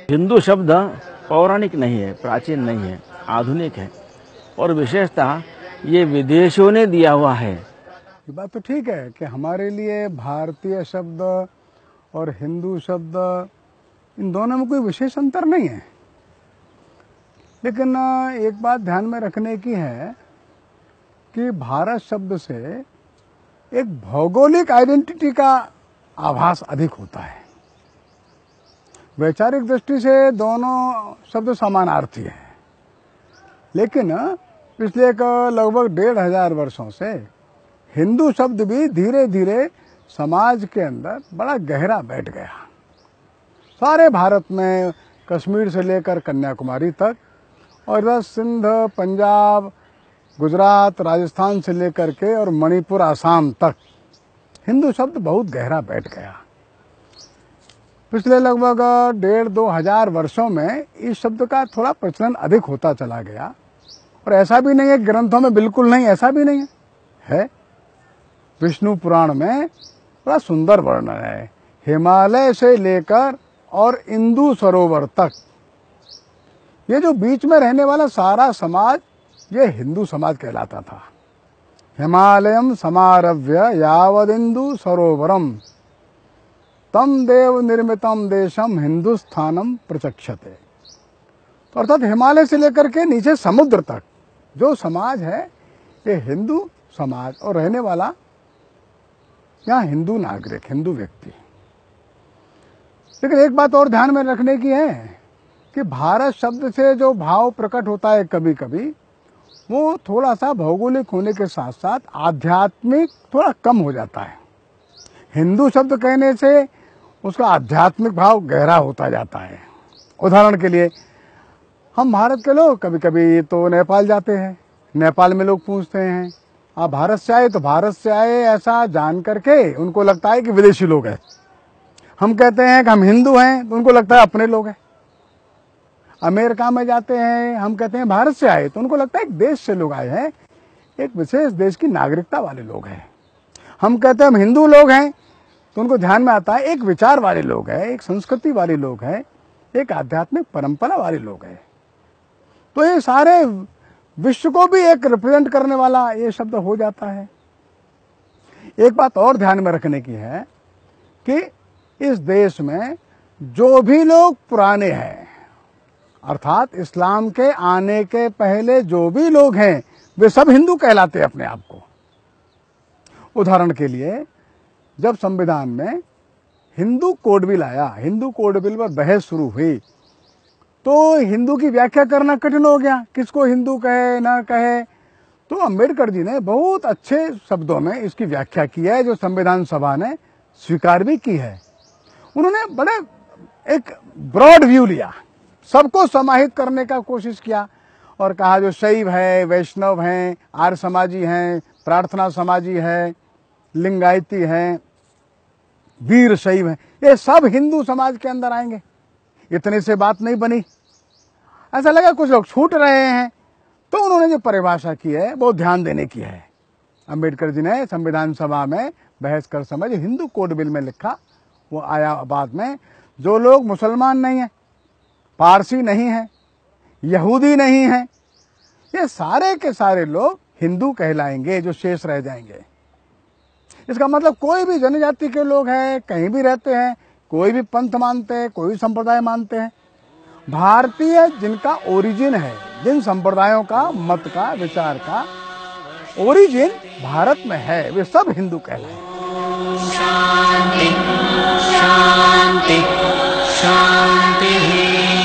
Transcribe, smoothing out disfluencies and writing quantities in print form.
हिंदू शब्द पौराणिक नहीं है, प्राचीन नहीं है, आधुनिक है और विशेषतः ये विदेशियों ने दिया हुआ है। ये बात तो ठीक है कि हमारे लिए भारतीय शब्द और हिंदू शब्द इन दोनों में कोई विशेष अंतर नहीं है, लेकिन एक बात ध्यान में रखने की है कि भारत शब्द से एक भौगोलिक आइडेंटिटी का आभास अधिक होता है। वैचारिक दृष्टि से दोनों शब्द समानार्थी हैं, लेकिन पिछले लगभग 1500 वर्षों से हिंदू शब्द भी धीरे धीरे समाज के अंदर बड़ा गहरा बैठ गया। सारे भारत में कश्मीर से लेकर कन्याकुमारी तक और इधर सिंध, पंजाब, गुजरात, राजस्थान से लेकर के और मणिपुर, आसाम तक हिंदू शब्द बहुत गहरा बैठ गया। पिछले लगभग 1500-2000 हजार वर्षों में इस शब्द का थोड़ा प्रचलन अधिक होता चला गया। और ऐसा भी नहीं है ग्रंथों में बिल्कुल नहीं, ऐसा भी नहीं है। विष्णु पुराण में बड़ा सुंदर वर्णन है। हिमालय से लेकर और इंदु सरोवर तक, ये जो बीच में रहने वाला सारा समाज, ये हिंदू समाज कहलाता था। हिमालयम समारभ्य यावदिंदु सरोवरम तम देव निर्मितम देशम हिंदुस्थानम प्रचक्षते। तो अर्थात हिमालय से लेकर के नीचे समुद्र तक जो समाज है ये हिंदू समाज, और रहने वाला यहाँ हिंदू नागरिक, हिंदू व्यक्ति। लेकिन एक बात और ध्यान में रखने की है कि भारत शब्द से जो भाव प्रकट होता है कभी कभी, वो थोड़ा सा भौगोलिक होने के साथ साथ आध्यात्मिक थोड़ा कम हो जाता है। हिंदू शब्द कहने से उसका आध्यात्मिक भाव गहरा होता जाता है। उदाहरण के लिए हम भारत के लोग कभी कभी तो नेपाल जाते हैं, नेपाल में लोग पूछते हैं आप भारत से आए, तो भारत से आए ऐसा जान करके उनको लगता है कि विदेशी लोग हैं। हम कहते हैं कि हम हिंदू हैं, तो उनको लगता है अपने लोग हैं। अमेरिका में जाते हैं, हम कहते हैं भारत से आए, तो उनको लगता है एक देश से लोग आए हैं, एक विशेष देश की नागरिकता वाले लोग हैं। हम कहते हैं हम हिंदू लोग हैं, तो उनको ध्यान में आता है एक विचार वाले लोग हैं, एक संस्कृति वाले लोग हैं, एक आध्यात्मिक परंपरा वाले लोग हैं। तो ये सारे विश्व को भी एक रिप्रेजेंट करने वाला ये शब्द हो जाता है। एक बात और ध्यान में रखने की है कि इस देश में जो भी लोग पुराने हैं, अर्थात इस्लाम के आने के पहले जो भी लोग हैं, वे सब हिंदू कहलाते हैं अपने आप को। उदाहरण के लिए जब संविधान में हिंदू कोड बिल आया, हिंदू कोड बिल पर बहस शुरू हुई, तो हिंदू की व्याख्या करना कठिन हो गया, किसको हिंदू कहे ना कहे। तो अम्बेडकर जी ने बहुत अच्छे शब्दों में इसकी व्याख्या की है, जो संविधान सभा ने स्वीकार भी की है। उन्होंने बड़े एक ब्रॉड व्यू लिया, सबको समाहित करने का कोशिश किया और कहा जो शैव है, वैष्णव हैं, आर्य समाजी हैं, प्रार्थना समाजी है, लिंगायती हैं, वीर शैव हैं, ये सब हिंदू समाज के अंदर आएंगे। इतने से बात नहीं बनी, ऐसा लगा कुछ लोग छूट रहे हैं, तो उन्होंने जो परिभाषा की है वो ध्यान देने की है। अम्बेडकर जी ने संविधान सभा में बहस कर समझ हिंदू कोड बिल में लिखा, वो आया बाद में, जो लोग मुसलमान नहीं है, पारसी नहीं है, यहूदी नहीं है, ये सारे के सारे लोग हिंदू कहलाएंगे, जो शेष रह जाएंगे। इसका मतलब कोई भी जनजाति के लोग हैं, कहीं भी रहते हैं, कोई भी पंथ मानते हैं, कोई भी संप्रदाय मानते हैं, भारतीय जिनका ओरिजिन है, जिन संप्रदायों का, मत का, विचार का ओरिजिन भारत में है, वे सब हिंदू कहलाएंगे। शांति शांति शांति।